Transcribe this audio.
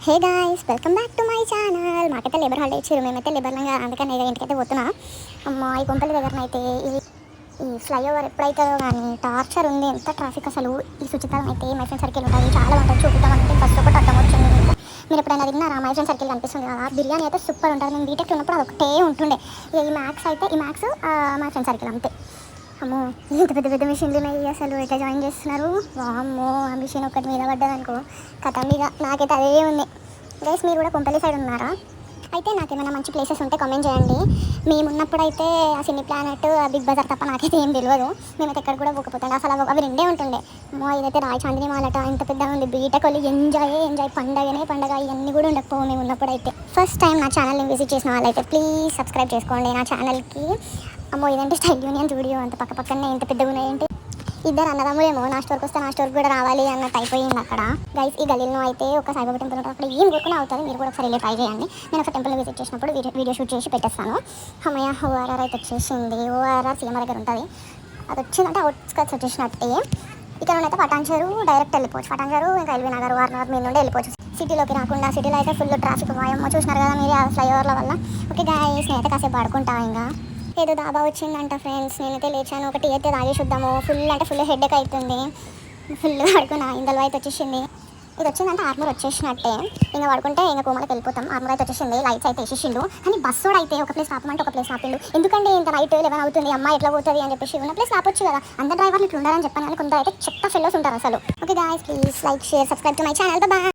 Hey guys, welcome back to my channel. మాకైతే labour holiday ఇచ్చారు. మేమైతే లేబర్లంగా అందుకని ఇంటికైతే పోతున్నా. అమ్మ ఈ గుంపల దగ్గరనైతే ఈ ఫ్లైఓవర్ ఎప్పుడైతుందో కానీ టార్చర్ ఉంది. ఎంత ట్రాఫిక్ అసలు. ఈ సుచితం అయితే మై ఫ్రెండ్ సర్కిల్ ఉంటుంది, చాలా ఉంటుంది. చూపిద్దామంటే ఫస్ట్ ఒకటి అర్థం వచ్చింది మీకు. మీరు ఎప్పుడైనా తిన్నారా? మై ఫ్రెండ్ సర్కిల్ కనిపిస్తుంది కదా, బిర్యానీ అయితే సూపర్ ఉంటుంది. నేను బీటెక్ ఉన్నప్పుడు అది ఒకటే ఉంటుండే. ఈ మ్యాక్స్ మై ఫ్రెండ్ సర్కిల్ అంతే. అమ్మో, ఇంత పెద్ద పెద్ద మిషన్లు ఉన్నాయి. అసలు ఎట్లా జాయిన్ చేస్తున్నారు? వామ్మో, ఆ మిషన్ ఒకటి మీద పడ్డదనుకో కథ మీద. నాకైతే అదే ఉంది. గైస్, మీరు కూడా కొంపల్లి సైడ్ ఉన్నారా? అయితే నాకేమైనా మంచి ప్లేసెస్ ఉంటే కామెంట్ చేయండి. మేము ఉన్నప్పుడు అయితే ఆ సినీ ప్లానెట్, ఆ బిగ్ బజార్ తప్ప నాకైతే ఏం తెలియదు. మేమైతే ఎక్కడ కూడా పోకపోతాం. అసలు అవి రెండే ఉంటుండే. అమ్మో, ఇదైతే రాయ్ చాందిని మాలట, ఇంత పెద్దగా ఉంది. బీటెక్ వాళ్ళు ఎంజాయ్ పండగ ఇవన్నీ కూడా ఉండకపోవు మేము ఉన్నప్పుడు అయితే. ఫస్ట్ టైం నా ఛానల్ని విజిట్ చేసిన వాళ్ళైతే ప్లీజ్ సబ్స్క్రైబ్ చేసుకోండి నా ఛానల్కి. అమ్మో, ఇదంటే స్టైల్ యూనియన్ స్టూడియో, అంత పక్కనే ఇంత పెద్దగా ఉన్నాయంటే. ఇద్దరు అన్నదమ్ములేమో నా స్టోర్కి వస్తే నా స్టోర్కి కూడా రావాలి అన్నట్టు అయిపోయింది అక్కడ. గైస్, ఈ గలీలో అయితే ఒక సాయిబాబా టెంపుల్ ఉంటుంది. అక్కడ ఏం కోరుకున్నా అవుతుంది. మీరు కూడా ఒకసారి వెళ్ళి ట్రై చేయండి. నేను ఒక టెంపుల్ని విజిట్ చేసినప్పుడు వీడియో షూట్ చేసి పెట్టేస్తాను. అమ్మయ్య, ఓఆర్ఆర్ అయితే వచ్చేసింది. ఓఆర్ఆర్ సీఎం దగ్గర ఉంటుంది. అది వచ్చిందంటే అవుట్స్కట్స్ వచ్చేసినట్టే. ఇక్కడ అయితే పటాన్చెరు డైరెక్ట్ వెళ్ళిపోవచ్చు. పటాన్చెరు ఇంకా ఎల్బీ నగర్, వార్నగర్ మీద నుండి వెళ్ళిపోవచ్చు. సిటీలోకి రాకుండా. సిటీలో అయితే ఫుల్ ట్రాఫిక్. వాయమ్మ, చూసినారు కదా మీరు ఆ ఫ్లైఓవర్ల వల్ల. ఓకే గాయస్, నేనైతే కాసేపు పడుకుంటా. ఇంకా ఏదో దాబా వచ్చిందంట ఫ్రెండ్స్. నేనైతే లేచాను. ఒకటి అయితే తాగేసి చూద్దాము. ఫుల్ హెడ్ఏక్ అవుతుంది. ఫుల్ పడుకున్నా. ఇందులో అయితే వచ్చేసింది. ఇది వచ్చిందంటే ఆర్మర్ వచ్చేసినట్టే. ఇంకా పడుకుంటే ఇంకా కోమలకి వెళ్ళిపోతాం. ఆర్మర్ అయితే వచ్చేసింది. లైట్స్ అయితే వేసేసిండు. కానీ బస్సు అయితే ఒక ప్లేస్ ఆపమంటే ఒక ప్లేస్ ఆపిండు. ఎందుకంటే ఇంత నైట్ 11 అవుతుంది, అమ్మాయి ఎట్లా పోతుంది అని చెప్పేసి ఉన్న ప్లేస్ ఆపొచ్చు కదా. అందరు డ్రైవర్లు ఇట్లా ఉండాలని చెప్పాను. కానీ కొందరు అయితే చెత్త ఫెలోస్ ఉంటారు అసలు. Okay guys, please like, share, subscribe to my channel. Bye.